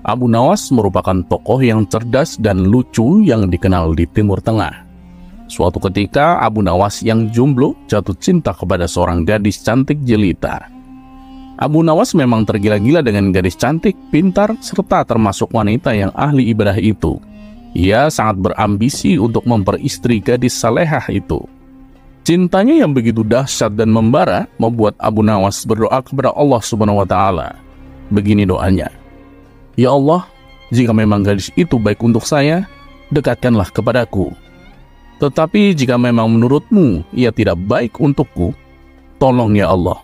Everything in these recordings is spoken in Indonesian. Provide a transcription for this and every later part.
Abu Nawas merupakan tokoh yang cerdas dan lucu yang dikenal di Timur Tengah. Suatu ketika, Abu Nawas yang jomblo jatuh cinta kepada seorang gadis cantik jelita. Abu Nawas memang tergila-gila dengan gadis cantik, pintar, serta termasuk wanita yang ahli ibadah itu. Ia sangat berambisi untuk memperistri gadis salehah itu. Cintanya yang begitu dahsyat dan membara membuat Abu Nawas berdoa kepada Allah Subhanahu wa Ta'ala. Begini doanya, "Ya Allah, jika memang gadis itu baik untuk saya, dekatkanlah kepadaku. Tetapi jika memang menurutmu ia tidak baik untukku, tolong ya Allah.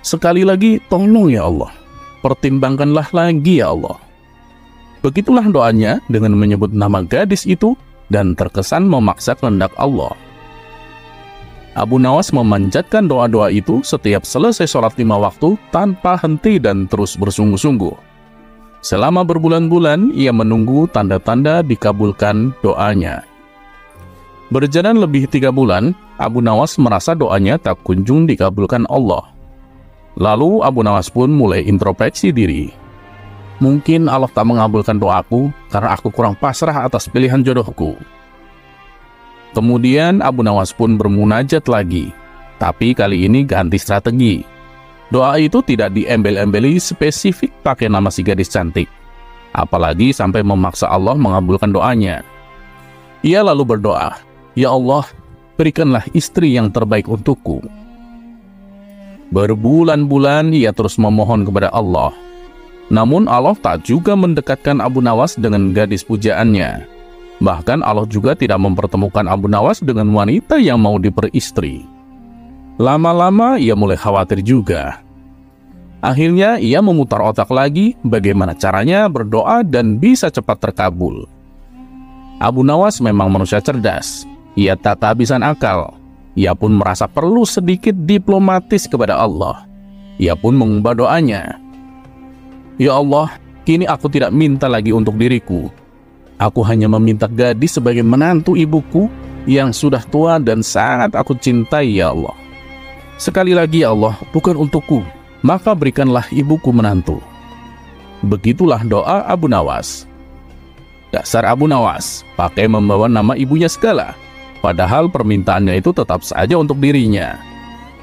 Sekali lagi, tolong ya Allah. Pertimbangkanlah lagi ya Allah." Begitulah doanya dengan menyebut nama gadis itu dan terkesan memaksa kehendak Allah. Abu Nawas memanjatkan doa-doa itu setiap selesai sholat 5 waktu tanpa henti dan terus bersungguh-sungguh. Selama berbulan-bulan, ia menunggu tanda-tanda dikabulkan doanya. Berjalan lebih 3 bulan, Abu Nawas merasa doanya tak kunjung dikabulkan Allah. Lalu Abu Nawas pun mulai introspeksi diri. Mungkin Allah tak mengabulkan doaku karena aku kurang pasrah atas pilihan jodohku. Kemudian Abu Nawas pun bermunajat lagi, tapi kali ini ganti strategi. Doa itu tidak diembel-embeli spesifik pakai nama si gadis cantik, apalagi sampai memaksa Allah mengabulkan doanya. Ia lalu berdoa, "Ya Allah, berikanlah istri yang terbaik untukku." Berbulan-bulan ia terus memohon kepada Allah. Namun Allah tak juga mendekatkan Abu Nawas dengan gadis pujaannya. Bahkan Allah juga tidak mempertemukan Abu Nawas dengan wanita yang mau diperistri. Lama-lama ia mulai khawatir juga. Akhirnya ia memutar otak lagi bagaimana caranya berdoa dan bisa cepat terkabul. Abu Nawas memang manusia cerdas. Ia tak kehabisan akal. Ia pun merasa perlu sedikit diplomatis kepada Allah. Ia pun mengubah doanya. "Ya Allah, kini aku tidak minta lagi untuk diriku. Aku hanya meminta gadis sebagai menantu ibuku yang sudah tua dan sangat aku cintai ya Allah. Sekali lagi ya Allah, bukan untukku, maka berikanlah ibuku menantu." Begitulah doa Abu Nawas. Dasar Abu Nawas, pakai membawa nama ibunya segala. Padahal permintaannya itu tetap saja untuk dirinya.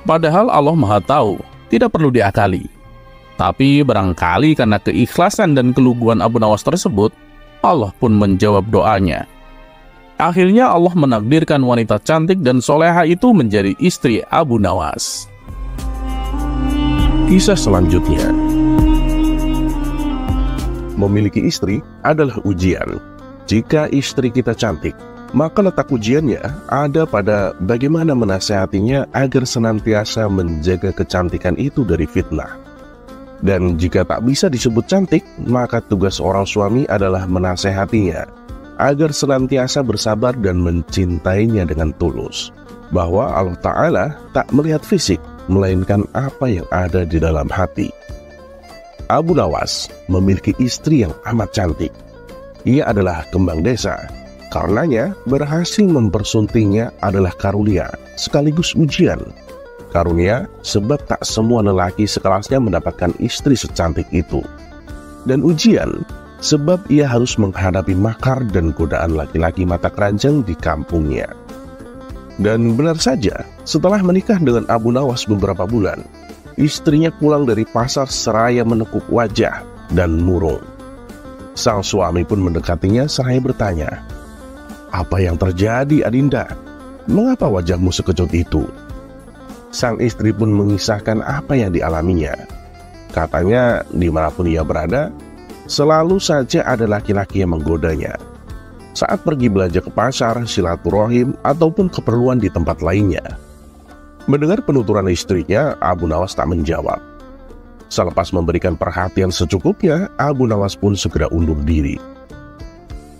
Padahal Allah Maha Tahu, tidak perlu diakali. Tapi barangkali karena keikhlasan dan keluguan Abu Nawas tersebut, Allah pun menjawab doanya. Akhirnya Allah menakdirkan wanita cantik dan soleha itu menjadi istri Abu Nawas. Kisah selanjutnya. Memiliki istri adalah ujian. Jika istri kita cantik, maka letak ujiannya ada pada bagaimana menasehatinya agar senantiasa menjaga kecantikan itu dari fitnah. Dan jika tak bisa disebut cantik, maka tugas seorang suami adalah menasehatinya agar senantiasa bersabar dan mencintainya dengan tulus. Bahwa Allah Ta'ala tak melihat fisik, melainkan apa yang ada di dalam hati. Abu Nawas memiliki istri yang amat cantik. Ia adalah kembang desa. Karenanya, berhasil mempersuntingnya adalah karunia, sekaligus ujian. Karunia sebab tak semua lelaki sekelasnya mendapatkan istri secantik itu. Dan ujian sebab ia harus menghadapi makar dan godaan laki-laki mata keranjang di kampungnya. Dan benar saja, setelah menikah dengan Abu Nawas beberapa bulan, istrinya pulang dari pasar seraya menekuk wajah dan murung. Sang suami pun mendekatinya seraya bertanya, "Apa yang terjadi, Adinda? Mengapa wajahmu sekejut itu?" Sang istri pun mengisahkan apa yang dialaminya. Katanya, dimanapun ia berada, selalu saja ada laki-laki yang menggodanya. Saat pergi belanja ke pasar, silaturahim, ataupun keperluan di tempat lainnya. Mendengar penuturan istrinya, Abu Nawas tak menjawab. Selepas memberikan perhatian secukupnya, Abu Nawas pun segera undur diri.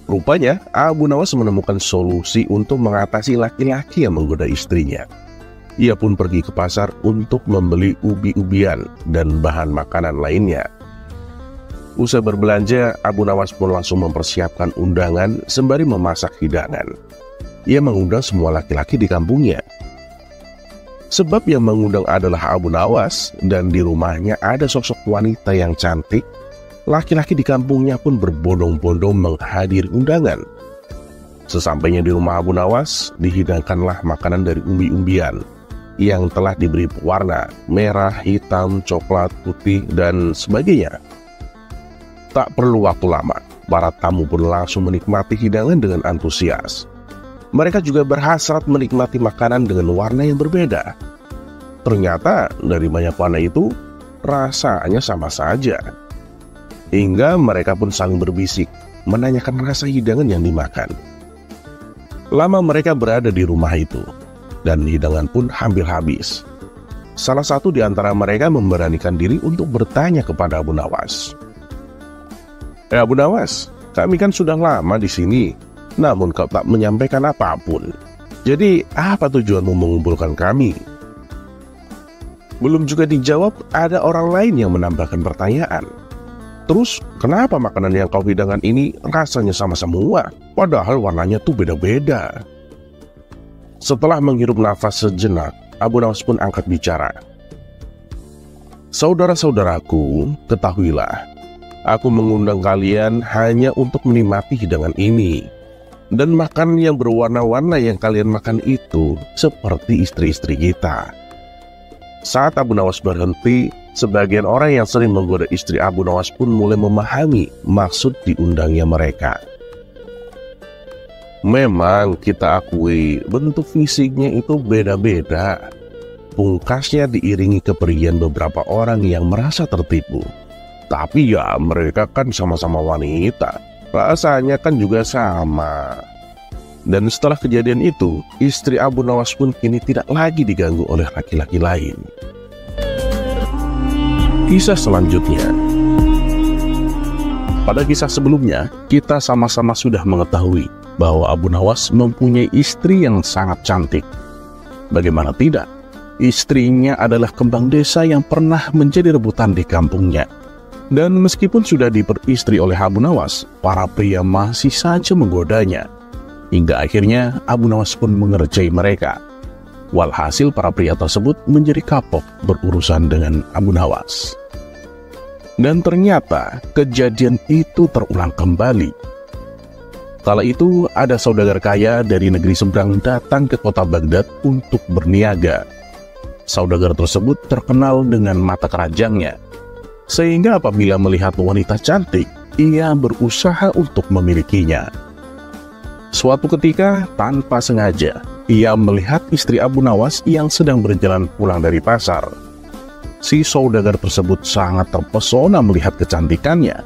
Rupanya, Abu Nawas menemukan solusi untuk mengatasi laki-laki yang menggoda istrinya. Ia pun pergi ke pasar untuk membeli ubi-ubian dan bahan makanan lainnya. Usai berbelanja, Abu Nawas pun langsung mempersiapkan undangan sembari memasak hidangan. Ia mengundang semua laki-laki di kampungnya. Sebab yang mengundang adalah Abu Nawas dan di rumahnya ada sosok wanita yang cantik, laki-laki di kampungnya pun berbondong-bondong menghadiri undangan. Sesampainya di rumah Abu Nawas, dihidangkanlah makanan dari umbi-umbian yang telah diberi warna merah, hitam, coklat, putih, dan sebagainya. Tak perlu waktu lama, para tamu pun langsung menikmati hidangan dengan antusias. Mereka juga berhasrat menikmati makanan dengan warna yang berbeda. Ternyata dari banyak warna itu, rasanya sama saja. Hingga mereka pun saling berbisik, menanyakan rasa hidangan yang dimakan. Lama mereka berada di rumah itu, dan hidangan pun hampir habis. Salah satu di antara mereka memberanikan diri untuk bertanya kepada Abu Nawas. Abu Nawas, kami kan sudah lama di sini, namun kau tak menyampaikan apapun. Jadi apa tujuanmu mengumpulkan kami? Belum juga dijawab, ada orang lain yang menambahkan pertanyaan. Terus, kenapa makanan yang kau hidangkan ini rasanya sama semua, padahal warnanya tuh beda-beda? Setelah menghirup nafas sejenak, Abu Nawas pun angkat bicara. Saudara-saudaraku, ketahuilah, aku mengundang kalian hanya untuk menikmati hidangan ini. Dan makan yang berwarna-warna yang kalian makan itu seperti istri-istri kita. Saat Abu Nawas berhenti, sebagian orang yang sering menggoda istri Abu Nawas pun mulai memahami maksud diundangnya mereka. Memang kita akui bentuk fisiknya itu beda-beda. Pungkasnya diiringi kepergian beberapa orang yang merasa tertipu. Tapi ya mereka kan sama-sama wanita, rasanya kan juga sama. Dan setelah kejadian itu, istri Abu Nawas pun kini tidak lagi diganggu oleh laki-laki lain. Kisah selanjutnya. Pada kisah sebelumnya, kita sama-sama sudah mengetahui bahwa Abu Nawas mempunyai istri yang sangat cantik. Bagaimana tidak? Istrinya adalah kembang desa yang pernah menjadi rebutan di kampungnya. Dan meskipun sudah diperistri oleh Abu Nawas, para pria masih saja menggodanya. Hingga akhirnya Abu Nawas pun mengerjai mereka. Walhasil para pria tersebut menjadi kapok berurusan dengan Abu Nawas. Dan ternyata kejadian itu terulang kembali. Kala itu ada saudagar kaya dari negeri seberang datang ke kota Baghdad untuk berniaga. Saudagar tersebut terkenal dengan mata keranjangnya, sehingga apabila melihat wanita cantik, ia berusaha untuk memilikinya. Suatu ketika, tanpa sengaja, ia melihat istri Abu Nawas yang sedang berjalan pulang dari pasar. Si saudagar tersebut sangat terpesona melihat kecantikannya.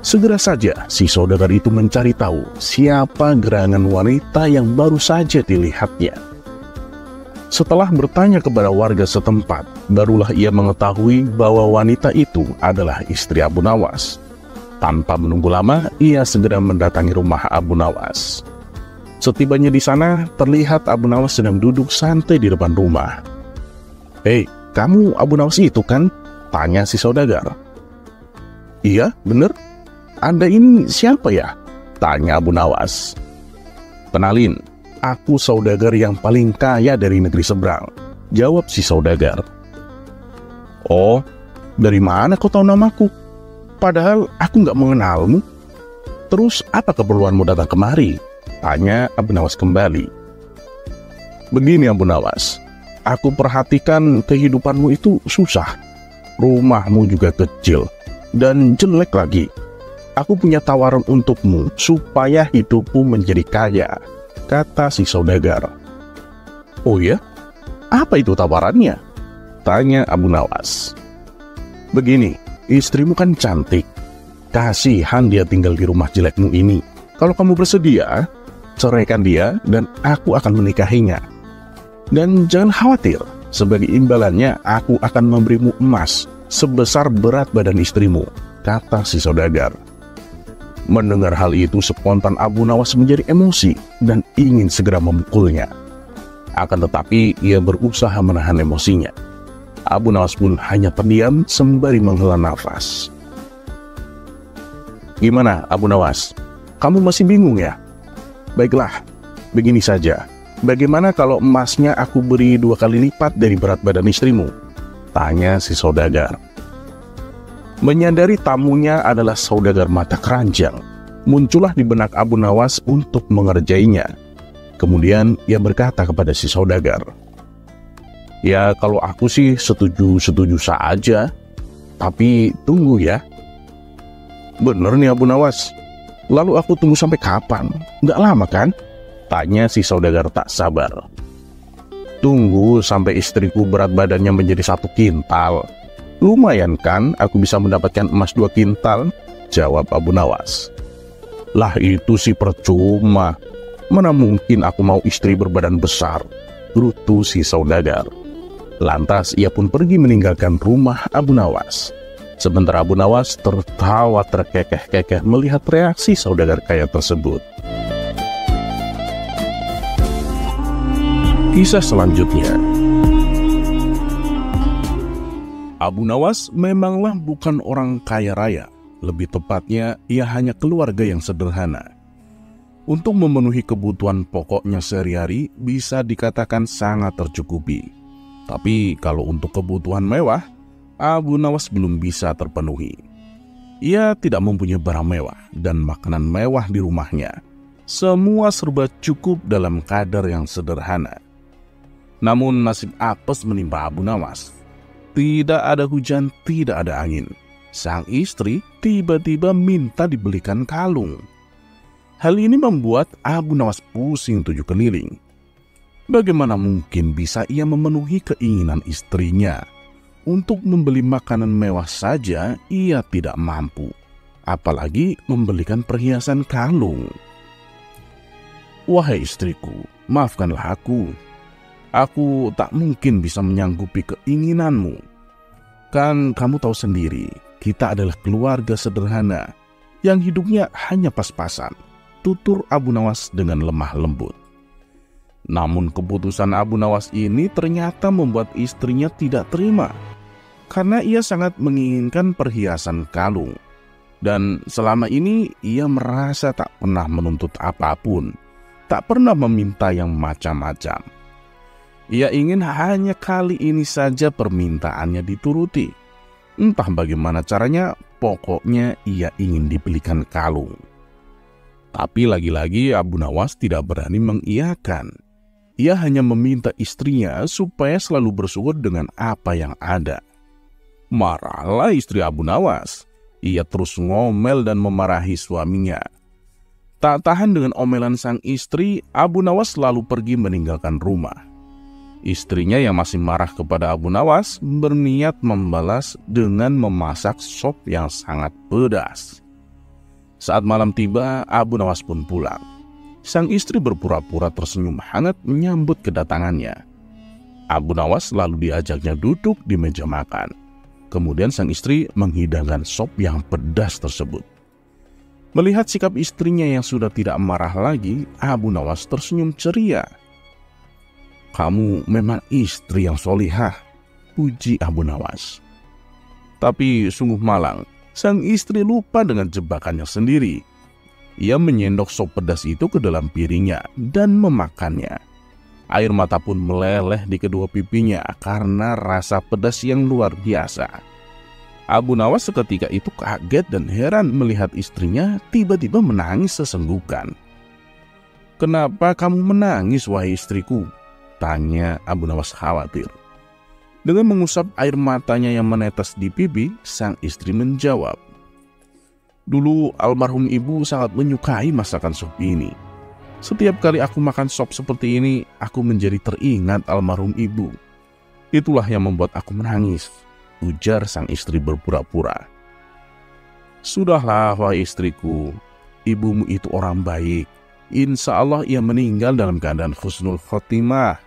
Segera saja si saudagar itu mencari tahu siapa gerangan wanita yang baru saja dilihatnya. Setelah bertanya kepada warga setempat, barulah ia mengetahui bahwa wanita itu adalah istri Abu Nawas. Tanpa menunggu lama, ia segera mendatangi rumah Abu Nawas. Setibanya di sana, terlihat Abu Nawas sedang duduk santai di depan rumah. "Hei, kamu Abu Nawas itu kan?" tanya si saudagar. "Iya, bener. Anda ini siapa ya?" tanya Abu Nawas. "Kenalin, aku saudagar yang paling kaya dari negeri seberang," jawab si saudagar. "Oh, dari mana kau tahu namaku? Padahal aku nggak mengenalmu. Terus apa keperluanmu datang kemari?" tanya Abu Nawas kembali. "Begini Abu Nawas, aku perhatikan kehidupanmu itu susah. Rumahmu juga kecil dan jelek lagi. Aku punya tawaran untukmu supaya hidupmu menjadi kaya," kata si saudagar. "Oh ya? Apa itu tawarannya?" tanya Abu Nawas. "Begini, istrimu kan cantik. Kasihan dia tinggal di rumah jelekmu ini. Kalau kamu bersedia, ceraikan dia dan aku akan menikahinya. Dan jangan khawatir, sebagai imbalannya aku akan memberimu emas sebesar berat badan istrimu," kata si saudagar. Mendengar hal itu, spontan Abu Nawas menjadi emosi dan ingin segera memukulnya. Akan tetapi ia berusaha menahan emosinya. Abu Nawas pun hanya terdiam sembari menghela nafas. "Gimana Abu Nawas? Kamu masih bingung ya? Baiklah, begini saja. Bagaimana kalau emasnya aku beri 2 kali lipat dari berat badan istrimu?" tanya si saudagar. Menyadari tamunya adalah saudagar mata keranjang, muncullah di benak Abu Nawas untuk mengerjainya. Kemudian ia berkata kepada si saudagar, "Ya kalau aku sih setuju saja, tapi tunggu ya." "Bener nih Abu Nawas, lalu aku tunggu sampai kapan? Nggak lama kan?" tanya si saudagar tak sabar. "Tunggu sampai istriku berat badannya menjadi 1 kintal. Lumayan kan aku bisa mendapatkan emas 2 kintal, jawab Abu Nawas. "Lah itu sih percuma. Mana mungkin aku mau istri berbadan besar," gerutu si saudagar. Lantas ia pun pergi meninggalkan rumah Abu Nawas. Sementara Abu Nawas tertawa terkekeh-kekeh melihat reaksi saudagar kaya tersebut. Kisah selanjutnya. Abu Nawas memanglah bukan orang kaya raya. Lebih tepatnya, ia hanya keluarga yang sederhana. Untuk memenuhi kebutuhan pokoknya sehari-hari bisa dikatakan sangat tercukupi. Tapi kalau untuk kebutuhan mewah, Abu Nawas belum bisa terpenuhi. Ia tidak mempunyai barang mewah dan makanan mewah di rumahnya. Semua serba cukup dalam kadar yang sederhana. Namun nasib apes menimpa Abu Nawas. Tidak ada hujan, tidak ada angin. Sang istri tiba-tiba minta dibelikan kalung. Hal ini membuat Abu Nawas pusing 7 keliling. Bagaimana mungkin bisa ia memenuhi keinginan istrinya? Untuk membeli makanan mewah saja ia tidak mampu, apalagi membelikan perhiasan kalung. "Wahai istriku, maafkanlah aku. Aku tak mungkin bisa menyanggupi keinginanmu. Kan kamu tahu sendiri, kita adalah keluarga sederhana yang hidupnya hanya pas-pasan," tutur Abu Nawas dengan lemah lembut. Namun keputusan Abu Nawas ini ternyata membuat istrinya tidak terima, karena ia sangat menginginkan perhiasan kalung. Dan selama ini ia merasa tak pernah menuntut apapun, tak pernah meminta yang macam-macam. Ia ingin hanya kali ini saja permintaannya dituruti. Entah bagaimana caranya, pokoknya ia ingin dibelikan kalung. Tapi lagi-lagi Abu Nawas tidak berani mengiyakan. Ia hanya meminta istrinya supaya selalu bersyukur dengan apa yang ada. Marahlah istri Abu Nawas. Ia terus ngomel dan memarahi suaminya. Tak tahan dengan omelan sang istri, Abu Nawas lalu pergi meninggalkan rumah. Istrinya yang masih marah kepada Abu Nawas berniat membalas dengan memasak sop yang sangat pedas. Saat malam tiba, Abu Nawas pun pulang. Sang istri berpura-pura tersenyum hangat menyambut kedatangannya. Abu Nawas lalu diajaknya duduk di meja makan. Kemudian sang istri menghidangkan sop yang pedas tersebut. Melihat sikap istrinya yang sudah tidak marah lagi, Abu Nawas tersenyum ceria. "Kamu memang istri yang solihah," puji Abu Nawas. Tapi sungguh malang, sang istri lupa dengan jebakannya sendiri. Ia menyendok sop pedas itu ke dalam piringnya dan memakannya. Air mata pun meleleh di kedua pipinya karena rasa pedas yang luar biasa. Abu Nawas seketika itu kaget dan heran melihat istrinya tiba-tiba menangis sesenggukan. "Kenapa kamu menangis, wahai istriku?" tanya Abu Nawas khawatir. Dengan mengusap air matanya yang menetes di pipi, sang istri menjawab, "Dulu almarhum ibu sangat menyukai masakan sop ini. Setiap kali aku makan sop seperti ini, aku menjadi teringat almarhum ibu. Itulah yang membuat aku menangis," ujar sang istri berpura-pura. "Sudahlah wahai istriku, ibumu itu orang baik. Insya Allah ia meninggal dalam keadaan husnul khotimah,"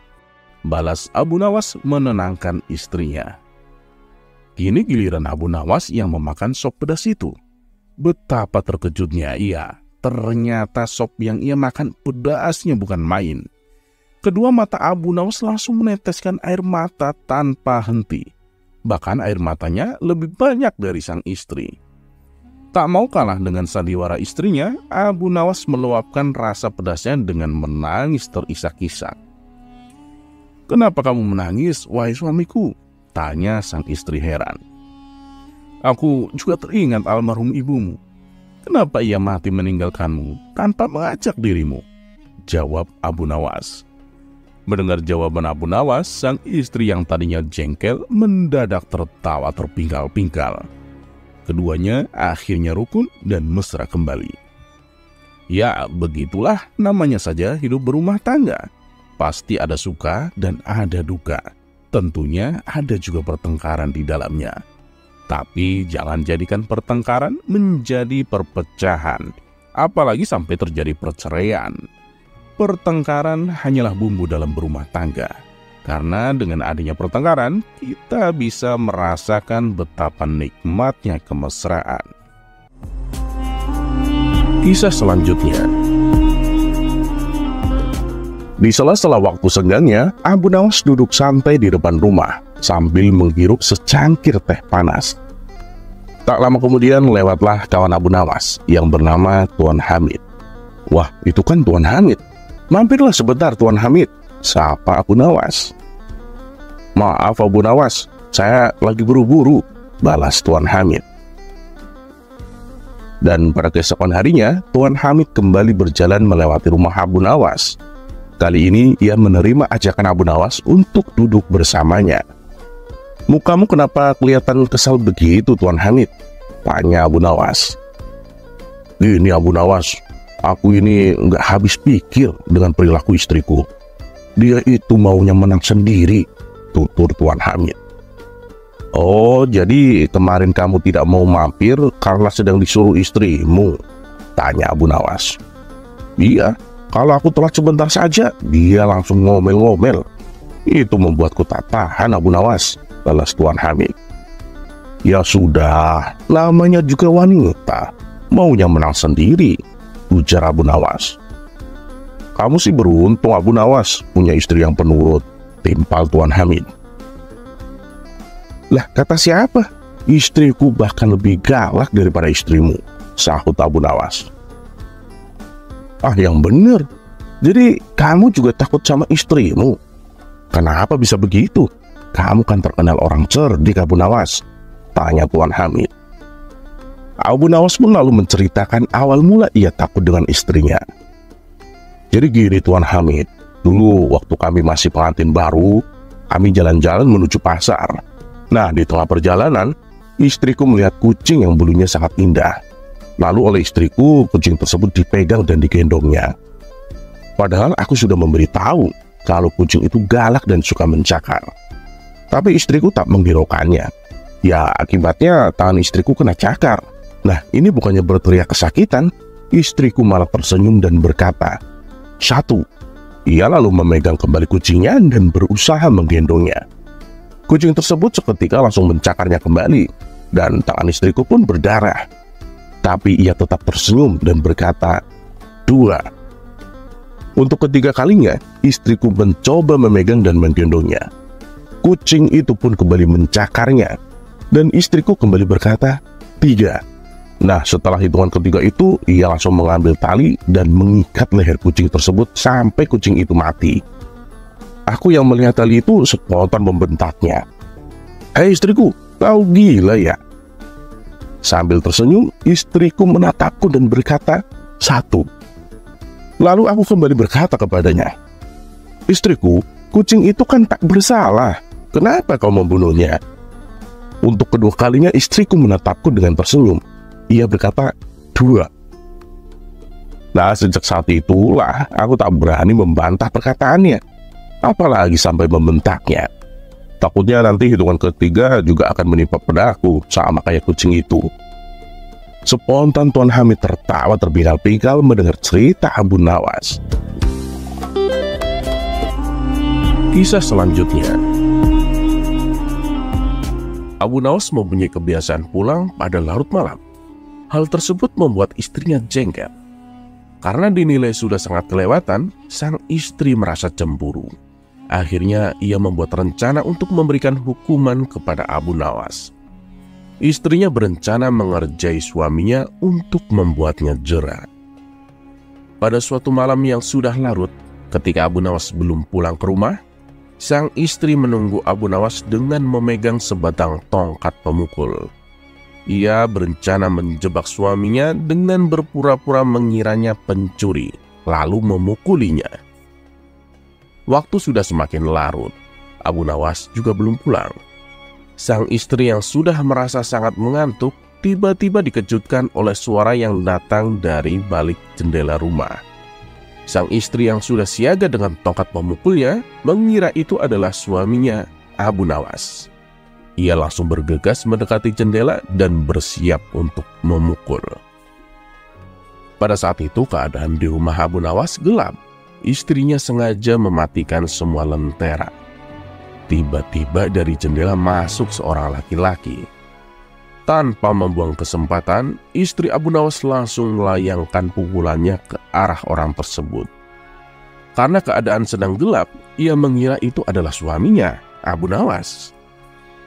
balas Abu Nawas menenangkan istrinya. Kini giliran Abu Nawas yang memakan sop pedas itu. Betapa terkejutnya ia. Ternyata sop yang ia makan pedasnya bukan main. Kedua mata Abu Nawas langsung meneteskan air mata tanpa henti. Bahkan air matanya lebih banyak dari sang istri. Tak mau kalah dengan sandiwara istrinya, Abu Nawas meluapkan rasa pedasnya dengan menangis terisak-isak. "Kenapa kamu menangis, wahai suamiku?" tanya sang istri heran. Aku juga teringat almarhum ibumu. Kenapa ia mati meninggalkanmu tanpa mengajak dirimu? Jawab Abu Nawas. Mendengar jawaban Abu Nawas, sang istri yang tadinya jengkel mendadak tertawa terpingkal-pingkal. Keduanya akhirnya rukun dan mesra kembali. Ya, begitulah namanya saja hidup berumah tangga. Pasti ada suka dan ada duka. Tentunya ada juga pertengkaran di dalamnya. Tapi jangan jadikan pertengkaran menjadi perpecahan, apalagi sampai terjadi perceraian. Pertengkaran hanyalah bumbu dalam berumah tangga. Karena dengan adanya pertengkaran, kita bisa merasakan betapa nikmatnya kemesraan. Kisah selanjutnya. Di sela-sela waktu senggangnya, Abu Nawas duduk santai di depan rumah sambil menghirup secangkir teh panas. Tak lama kemudian lewatlah kawan Abu Nawas yang bernama Tuan Hamid. Wah, itu kan Tuan Hamid. Mampirlah sebentar Tuan Hamid, sapa Abu Nawas. Maaf Abu Nawas, saya lagi buru-buru, balas Tuan Hamid. Dan pada keesokan harinya, Tuan Hamid kembali berjalan melewati rumah Abu Nawas. Kali ini ia menerima ajakan Abu Nawas untuk duduk bersamanya. Mukamu kenapa kelihatan kesal begitu Tuan Hamid? Tanya Abu Nawas. Gini Abu Nawas, aku ini nggak habis pikir dengan perilaku istriku. Dia itu maunya menang sendiri, tutur Tuan Hamid. Oh, jadi kemarin kamu tidak mau mampir karena sedang disuruh istrimu? Tanya Abu Nawas. Iya. Kalau aku telat sebentar saja, dia langsung ngomel-ngomel. Itu membuatku tak tahan Abu Nawas, balas Tuan Hamid. Ya sudah, namanya juga wanita, maunya menang sendiri, ujar Abu Nawas. Kamu sih beruntung Abu Nawas, punya istri yang penurut, timpal Tuan Hamid. Lah, kata siapa? Istriku bahkan lebih galak daripada istrimu, sahut Abu Nawas. Ah, yang bener. Jadi kamu juga takut sama istrimu? Kenapa bisa begitu? Kamu kan terkenal orang cerdik Abu Nawas, tanya Tuan Hamid. Abu Nawas pun lalu menceritakan awal mula ia takut dengan istrinya. Jadi gini Tuan Hamid, dulu waktu kami masih pengantin baru, kami jalan-jalan menuju pasar. Nah, di tengah perjalanan, istriku melihat kucing yang bulunya sangat indah. Lalu oleh istriku, kucing tersebut dipegang dan digendongnya. Padahal aku sudah memberitahu kalau kucing itu galak dan suka mencakar. Tapi istriku tak menghiraukannya. Ya, akibatnya tangan istriku kena cakar. Nah, ini bukannya berteriak kesakitan, istriku malah tersenyum dan berkata, "Satu." Ia lalu memegang kembali kucingnya dan berusaha menggendongnya. Kucing tersebut seketika langsung mencakarnya kembali, dan tangan istriku pun berdarah. Tapi ia tetap tersenyum dan berkata, "Dua." Untuk ketiga kalinya, istriku mencoba memegang dan menggendongnya. Kucing itu pun kembali mencakarnya, dan istriku kembali berkata, "Tiga." Nah, setelah hitungan ketiga itu, ia langsung mengambil tali dan mengikat leher kucing tersebut sampai kucing itu mati. Aku yang melihat tali itu spontan membentaknya. "Hei istriku, kau gila ya?" Sambil tersenyum, istriku menatapku dan berkata, "Satu." Lalu aku kembali berkata kepadanya, "Istriku, kucing itu kan tak bersalah. Kenapa kau membunuhnya?" Untuk kedua kalinya istriku menatapku dengan tersenyum. Ia berkata, "Dua." Nah, sejak saat itulah aku tak berani membantah perkataannya, apalagi sampai membentaknya. Takutnya nanti hitungan ketiga juga akan menimpa padaku sama kayak kucing itu. Spontan Tuan Hamid tertawa terpingkal-pingkal mendengar cerita Abu Nawas. Kisah selanjutnya. Abu Nawas mempunyai kebiasaan pulang pada larut malam. Hal tersebut membuat istrinya jengkel. Karena dinilai sudah sangat kelewatan, sang istri merasa cemburu. Akhirnya ia membuat rencana untuk memberikan hukuman kepada Abu Nawas. Istrinya berencana mengerjai suaminya untuk membuatnya jera. Pada suatu malam yang sudah larut, ketika Abu Nawas belum pulang ke rumah, sang istri menunggu Abu Nawas dengan memegang sebatang tongkat pemukul. ia berencana menjebak suaminya dengan berpura-pura mengiranya pencuri, lalu memukulinya. Waktu sudah semakin larut, Abu Nawas juga belum pulang. Sang istri yang sudah merasa sangat mengantuk tiba-tiba dikejutkan oleh suara yang datang dari balik jendela rumah. Sang istri yang sudah siaga dengan tongkat pemukulnya mengira itu adalah suaminya, Abu Nawas. Ia langsung bergegas mendekati jendela dan bersiap untuk memukul. Pada saat itu keadaan di rumah Abu Nawas gelap. Istrinya sengaja mematikan semua lentera. Tiba-tiba dari jendela masuk seorang laki-laki. Tanpa membuang kesempatan, istri Abu Nawas langsung melayangkan pukulannya ke arah orang tersebut. Karena keadaan sedang gelap, ia mengira itu adalah suaminya, Abu Nawas.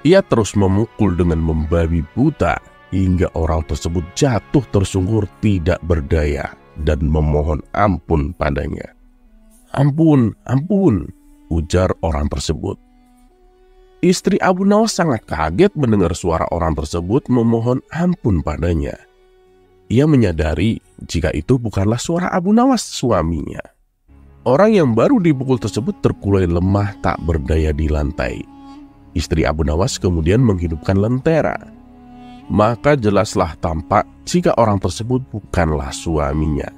Ia terus memukul dengan membabi buta hingga orang tersebut jatuh tersungkur tidak berdaya dan memohon ampun padanya. "Ampun, ampun," ujar orang tersebut. Istri Abu Nawas sangat kaget mendengar suara orang tersebut memohon ampun padanya. Ia menyadari jika itu bukanlah suara Abu Nawas suaminya. Orang yang baru dipukul tersebut terkulai lemah tak berdaya di lantai. Istri Abu Nawas kemudian menghidupkan lentera. Maka jelaslah tampak jika orang tersebut bukanlah suaminya,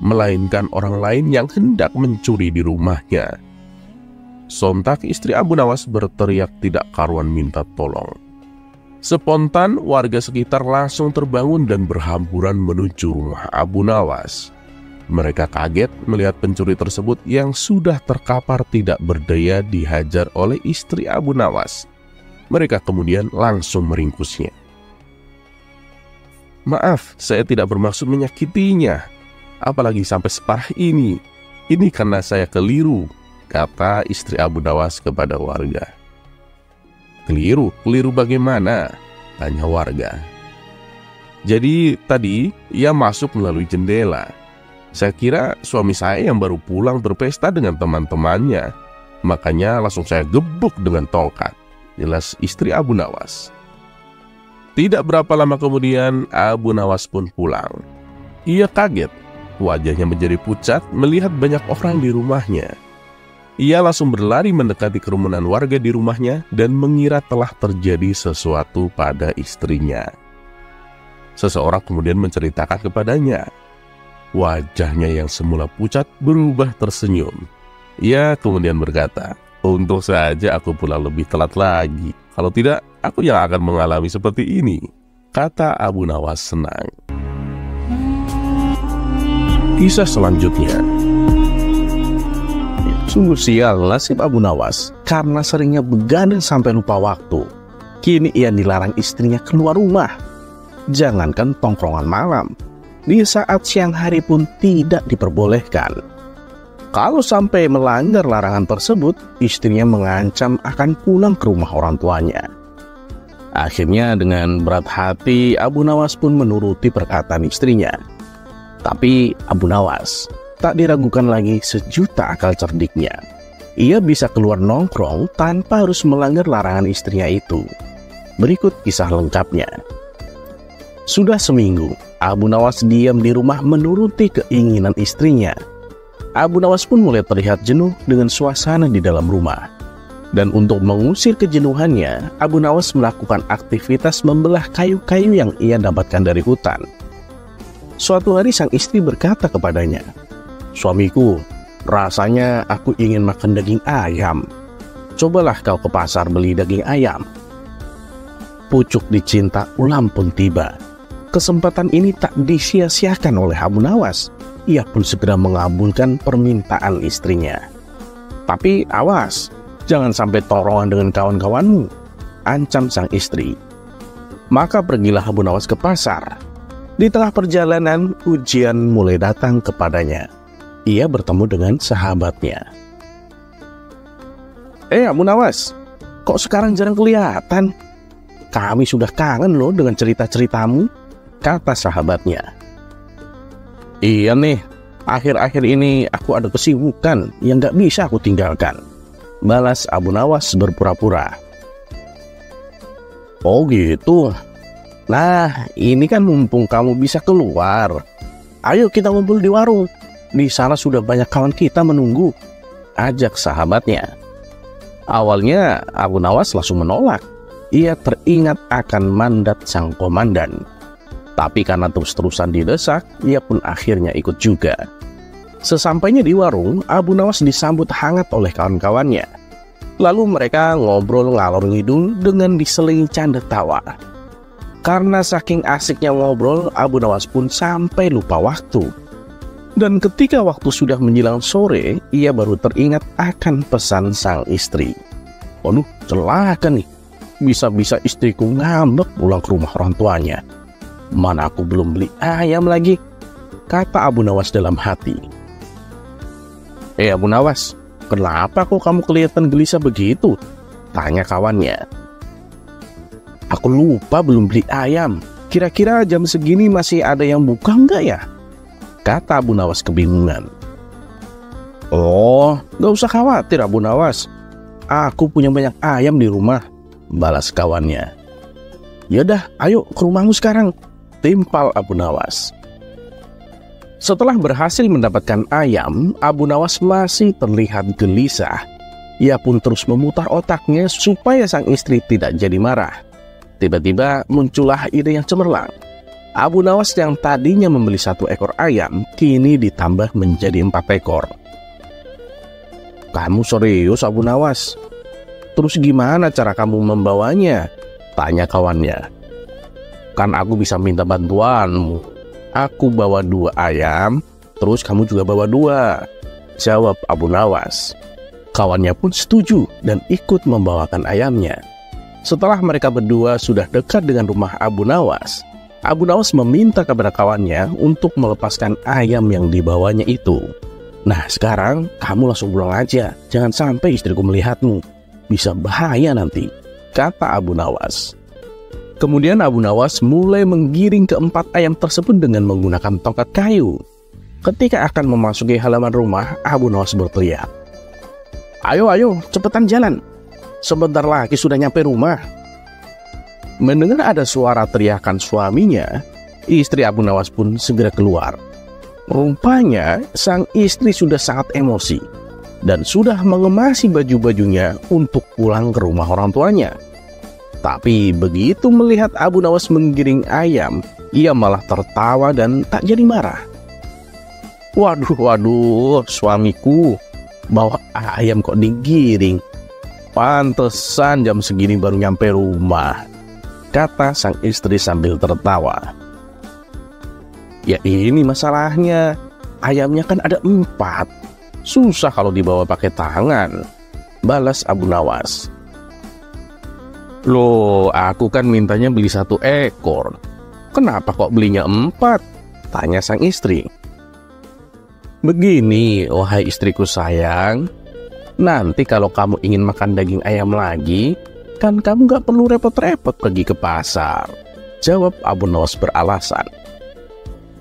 melainkan orang lain yang hendak mencuri di rumahnya. Sontak istri Abu Nawas berteriak tidak karuan minta tolong. Spontan warga sekitar langsung terbangun dan berhamburan menuju rumah Abu Nawas. Mereka kaget melihat pencuri tersebut yang sudah terkapar tidak berdaya dihajar oleh istri Abu Nawas. Mereka kemudian langsung meringkusnya. "Maaf, saya tidak bermaksud menyakitinya. Apalagi sampai separah ini. Ini karena saya keliru," kata istri Abu Nawas kepada warga. "Keliru? Keliru bagaimana?" tanya warga. "Jadi tadi ia masuk melalui jendela. Saya kira suami saya yang baru pulang berpesta dengan teman-temannya. Makanya langsung saya gebuk dengan tongkat," jelas istri Abu Nawas. Tidak berapa lama kemudian Abu Nawas pun pulang. Ia kaget, wajahnya menjadi pucat melihat banyak orang di rumahnya. Ia langsung berlari mendekati kerumunan warga di rumahnya dan mengira telah terjadi sesuatu pada istrinya. Seseorang kemudian menceritakan kepadanya. Wajahnya yang semula pucat berubah tersenyum. Ia kemudian berkata, "Untung saja aku pulang lebih telat lagi. Kalau tidak, aku yang akan mengalami seperti ini," kata Abu Nawas senang. Kisah selanjutnya. Sungguh sial nasib Abu Nawas karena seringnya begadang sampai lupa waktu. Kini ia dilarang istrinya keluar rumah. Jangankan tongkrongan malam, di saat siang hari pun tidak diperbolehkan. Kalau sampai melanggar larangan tersebut, istrinya mengancam akan pulang ke rumah orang tuanya. Akhirnya dengan berat hati Abu Nawas pun menuruti perkataan istrinya. Tapi Abu Nawas tak diragukan lagi sejuta akal cerdiknya. Ia bisa keluar nongkrong tanpa harus melanggar larangan istrinya itu. Berikut kisah lengkapnya. Sudah seminggu, Abu Nawas diam di rumah menuruti keinginan istrinya. Abu Nawas pun mulai terlihat jenuh dengan suasana di dalam rumah. Dan untuk mengusir kejenuhannya, Abu Nawas melakukan aktivitas membelah kayu-kayu yang ia dapatkan dari hutan. Suatu hari sang istri berkata kepadanya, "Suamiku, rasanya aku ingin makan daging ayam. Cobalah kau ke pasar beli daging ayam." Pucuk dicinta ulam pun tiba. Kesempatan ini tak disia-siakan oleh Abu Nawas. Ia pun segera mengabulkan permintaan istrinya. "Tapi awas, jangan sampai torongan dengan kawan-kawanmu," ancam sang istri. Maka pergilah Abu Nawas ke pasar. Di tengah perjalanan, ujian mulai datang kepadanya. Ia bertemu dengan sahabatnya. Abu Nawas, kok sekarang jarang kelihatan? Kami sudah kangen loh dengan cerita-ceritamu," kata sahabatnya. "Iya nih, akhir-akhir ini aku ada kesibukan yang gak bisa aku tinggalkan," balas Abu Nawas berpura-pura. "Oh gitu, Nah, ini kan mumpung kamu bisa keluar. Ayo kita ngumpul di warung. Di sana sudah banyak kawan kita menunggu, ajak sahabatnya. Awalnya Abu Nawas langsung menolak. Ia teringat akan mandat sang komandan. Tapi karena terus-terusan didesak, ia pun akhirnya ikut juga. Sesampainya di warung, Abu Nawas disambut hangat oleh kawan-kawannya. Lalu mereka ngobrol ngalor ngidul dengan diselingi canda tawa. Karena saking asiknya ngobrol, Abu Nawas pun sampai lupa waktu. Dan ketika waktu sudah menjelang sore, ia baru teringat akan pesan sang istri. Waduh, celaka nih. Bisa-bisa istriku ngambek pulang ke rumah orang tuanya. Mana aku belum beli ayam lagi, kata Abu Nawas dalam hati. Abu Nawas, kenapa kok kamu kelihatan gelisah begitu? Tanya kawannya. Aku lupa belum beli ayam. Kira-kira jam segini masih ada yang buka nggak ya? Kata Abu Nawas kebingungan. Oh, gak usah khawatir Abu Nawas. Aku punya banyak ayam di rumah, balas kawannya. Yaudah, ayo ke rumahmu sekarang, timpal Abu Nawas. Setelah berhasil mendapatkan ayam, Abu Nawas masih terlihat gelisah. Ia pun terus memutar otaknya supaya sang istri tidak jadi marah. Tiba-tiba muncullah ide yang cemerlang. Abu Nawas yang tadinya membeli 1 ekor ayam, kini ditambah menjadi 4 ekor. Kamu serius Abu Nawas? Terus gimana cara kamu membawanya? Tanya kawannya. Kan aku bisa minta bantuanmu. Aku bawa 2 ayam, terus kamu juga bawa 2. Jawab Abu Nawas. Kawannya pun setuju dan ikut membawakan ayamnya. Setelah mereka berdua sudah dekat dengan rumah Abu Nawas, Abu Nawas meminta kepada kawannya untuk melepaskan ayam yang dibawanya itu. Nah sekarang kamu langsung pulang aja, jangan sampai istriku melihatmu. Bisa bahaya nanti, kata Abu Nawas. Kemudian Abu Nawas mulai menggiring ke-4 ayam tersebut dengan menggunakan tongkat kayu. Ketika akan memasuki halaman rumah, Abu Nawas berteriak. Ayo, cepetan jalan. Sebentar lagi sudah nyampe rumah. Mendengar ada suara teriakan suaminya, istri Abu Nawas pun segera keluar. Rupanya sang istri sudah sangat emosi dan sudah mengemasi baju-bajunya untuk pulang ke rumah orang tuanya. Tapi begitu melihat Abu Nawas menggiring ayam, ia malah tertawa dan tak jadi marah. Waduh, suamiku bawa ayam kok digiring. Pantesan jam segini baru nyampe rumah, kata sang istri sambil tertawa. Ya ini masalahnya, ayamnya kan ada 4. Susah kalau dibawa pakai tangan, balas Abu Nawas. Loh, aku kan mintanya beli 1 ekor. Kenapa kok belinya 4? Tanya sang istri. Begini, wahai istriku sayang. Nanti kalau kamu ingin makan daging ayam lagi, kan kamu gak perlu repot-repot pergi ke pasar, jawab Abu Nawas beralasan.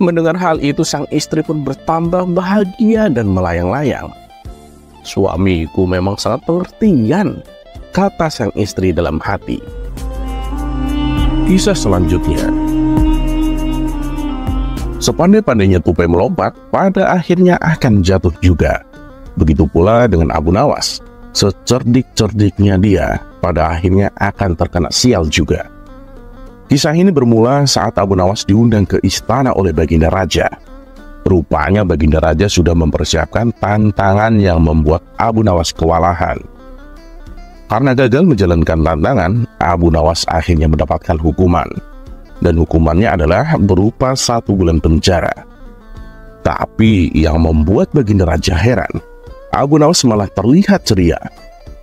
Mendengar hal itu sang istri pun bertambah bahagia dan melayang-layang. Suamiku memang sangat pengertian, kata sang istri dalam hati. Kisah selanjutnya. Sepandai-pandainya tupai melompat, pada akhirnya akan jatuh juga. Begitu pula dengan Abu Nawas. Secerdik-cerdiknya dia, pada akhirnya akan terkena sial juga. Kisah ini bermula saat Abu Nawas diundang ke istana oleh Baginda Raja. Rupanya Baginda Raja sudah mempersiapkan tantangan yang membuat Abu Nawas kewalahan. Karena gagal menjalankan tantangan, Abu Nawas akhirnya mendapatkan hukuman. Dan hukumannya adalah berupa 1 bulan penjara. Tapi yang membuat Baginda Raja heran, Abu Nawas malah terlihat ceria.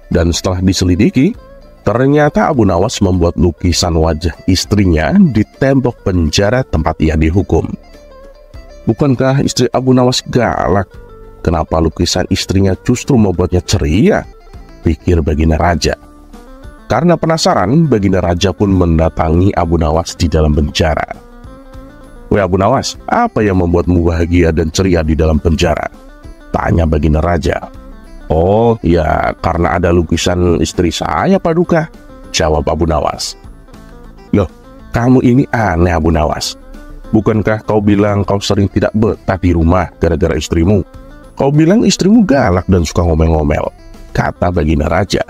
Dan setelah diselidiki, ternyata Abu Nawas membuat lukisan wajah istrinya di tembok penjara tempat ia dihukum. Bukankah istri Abu Nawas galak? Kenapa lukisan istrinya justru membuatnya ceria? Pikir Baginda Raja. Karena penasaran, Baginda Raja pun mendatangi Abu Nawas di dalam penjara. Weh Abu Nawas, apa yang membuatmu bahagia dan ceria di dalam penjara? Tanya Baginda Raja. Oh ya, karena ada lukisan istri saya Paduka, jawab Abu Nawas. Loh, Kamu ini aneh, Abu Nawas. Bukankah kau bilang kau sering tidak betah di rumah gara-gara istrimu? Kau bilang istrimu galak dan suka ngomel-ngomel, kata Baginda Raja.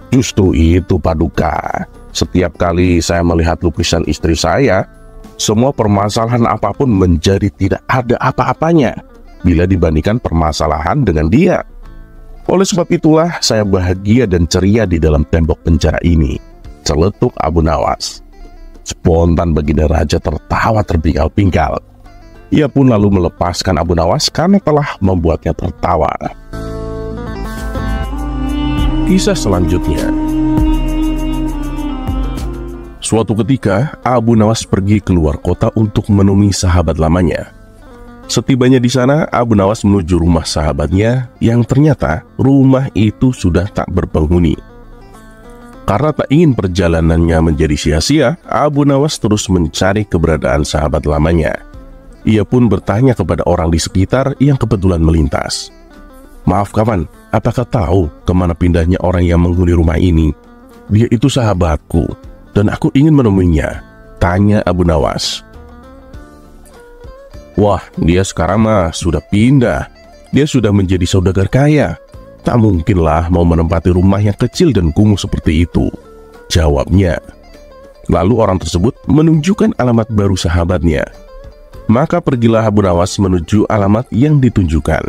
Justru itu, Paduka. Setiap kali saya melihat lukisan istri saya, semua permasalahan apapun menjadi tidak ada apa-apanya bila dibandingkan permasalahan dengan dia. Oleh sebab itulah saya bahagia dan ceria di dalam tembok penjara ini, celetuk Abu Nawas. Spontan Baginda Raja tertawa terpingkal-pingkal. Ia pun lalu melepaskan Abu Nawas karena telah membuatnya tertawa. Kisah selanjutnya. Suatu ketika, Abu Nawas pergi keluar kota untuk menemui sahabat lamanya. Setibanya di sana, Abu Nawas menuju rumah sahabatnya yang ternyata rumah itu sudah tak berpenghuni. Karena tak ingin perjalanannya menjadi sia-sia, Abu Nawas terus mencari keberadaan sahabat lamanya. Ia pun bertanya kepada orang di sekitar yang kebetulan melintas. Maaf kawan, apakah tahu kemana pindahnya orang yang menghuni rumah ini? Dia itu sahabatku, dan aku ingin menemuinya, tanya Abu Nawas. Wah, dia sekarang mah sudah pindah. Dia sudah menjadi saudagar kaya. Tak mungkinlah mau menempati rumah yang kecil dan kumuh seperti itu, jawabnya. Lalu orang tersebut menunjukkan alamat baru sahabatnya. Maka pergilah Abu Nawas menuju alamat yang ditunjukkan.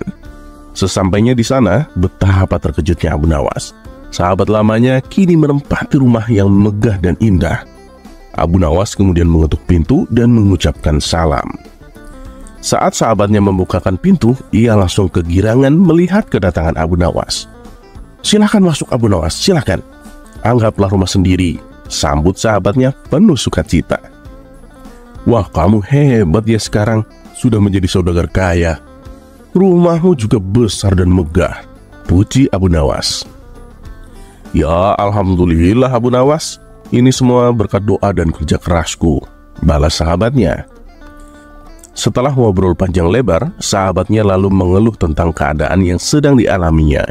Sesampainya di sana, betapa terkejutnya Abu Nawas. Sahabat lamanya kini menempati rumah yang megah dan indah. Abu Nawas kemudian mengetuk pintu dan mengucapkan salam. Saat sahabatnya membukakan pintu, ia langsung kegirangan melihat kedatangan Abu Nawas. Silakan masuk Abu Nawas, silakan. Anggaplah rumah sendiri, sambut sahabatnya penuh sukacita. Wah, kamu hebat ya sekarang, sudah menjadi saudagar kaya. Rumahmu juga besar dan megah, puji Abu Nawas. Ya, alhamdulillah Abu Nawas, ini semua berkat doa dan kerja kerasku, balas sahabatnya. Setelah ngobrol panjang lebar, sahabatnya lalu mengeluh tentang keadaan yang sedang dialaminya.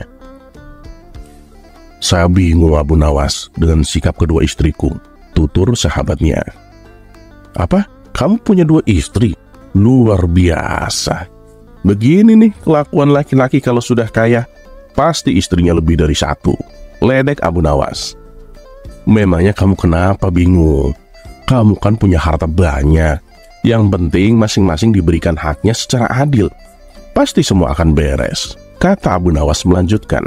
Saya bingung Abu Nawas dengan sikap kedua istriku, tutur sahabatnya. Apa? Kamu punya dua istri? Luar biasa. Begini nih kelakuan laki-laki kalau sudah kaya, pasti istrinya lebih dari satu, ledek Abu Nawas. Memangnya kamu kenapa bingung? Kamu kan punya harta banyak. Yang penting masing-masing diberikan haknya secara adil. Pasti semua akan beres, kata Abu Nawas melanjutkan.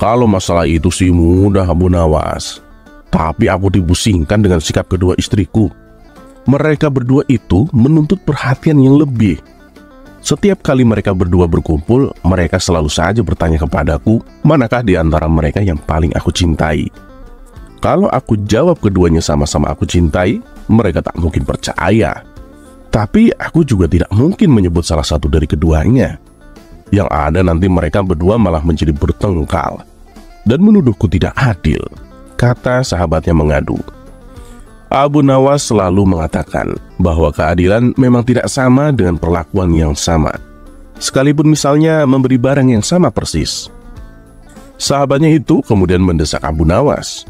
Kalau masalah itu sih mudah Abu Nawas. Tapi aku dipusingkan dengan sikap kedua istriku. Mereka berdua itu menuntut perhatian yang lebih. Setiap kali mereka berdua berkumpul, mereka selalu saja bertanya kepadaku, manakah di antara mereka yang paling aku cintai. Kalau aku jawab keduanya sama-sama aku cintai, mereka tak mungkin percaya. Tapi aku juga tidak mungkin menyebut salah satu dari keduanya. Yang ada nanti mereka berdua malah menjadi bertengkar dan menuduhku tidak adil, kata sahabatnya mengadu. Abu Nawas selalu mengatakan bahwa keadilan memang tidak sama dengan perlakuan yang sama, sekalipun misalnya memberi barang yang sama persis. Sahabatnya itu kemudian mendesak Abu Nawas.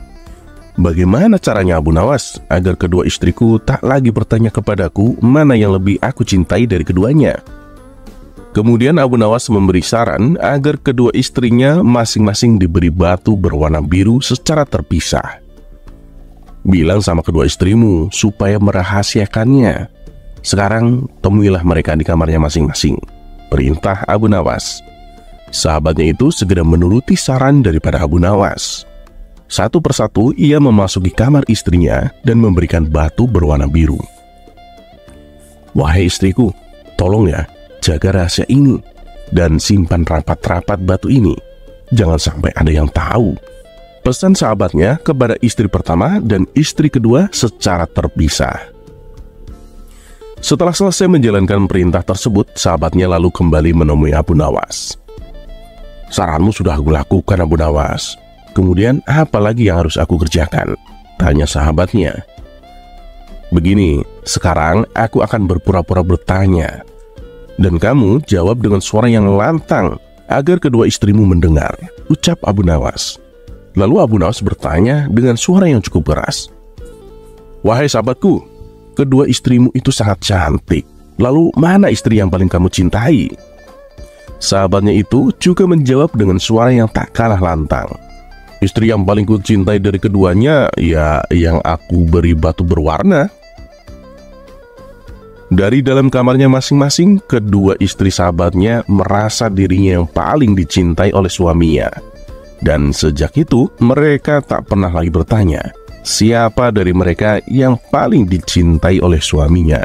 Bagaimana caranya Abu Nawas agar kedua istriku tak lagi bertanya kepadaku mana yang lebih aku cintai dari keduanya? Kemudian Abu Nawas memberi saran agar kedua istrinya masing-masing diberi batu berwarna biru secara terpisah. Bilang sama kedua istrimu supaya merahasiakannya. Sekarang temuilah mereka di kamarnya masing-masing, perintah Abu Nawas. Sahabatnya itu segera menuruti saran daripada Abu Nawas. Satu persatu ia memasuki kamar istrinya dan memberikan batu berwarna biru. Wahai istriku, tolong ya, jaga rahasia ini dan simpan rapat-rapat batu ini. Jangan sampai ada yang tahu. Pesan sahabatnya kepada istri pertama dan istri kedua secara terpisah. Setelah selesai menjalankan perintah tersebut, sahabatnya lalu kembali menemui Abu Nawas. Saranmu sudah aku lakukan Abu Nawas. Kemudian apa lagi yang harus aku kerjakan? Tanya sahabatnya. Begini, sekarang aku akan berpura-pura bertanya. Dan kamu jawab dengan suara yang lantang agar kedua istrimu mendengar, ucap Abu Nawas. Lalu Abu Nawas bertanya dengan suara yang cukup keras. "Wahai sahabatku, kedua istrimu itu sangat cantik. Lalu mana istri yang paling kamu cintai?" Sahabatnya itu juga menjawab dengan suara yang tak kalah lantang, "Istri yang paling ku cintai dari keduanya, ya yang aku beri batu berwarna." Dari dalam kamarnya masing-masing, kedua istri sahabatnya merasa dirinya yang paling dicintai oleh suaminya. Dan sejak itu, mereka tak pernah lagi bertanya, siapa dari mereka yang paling dicintai oleh suaminya.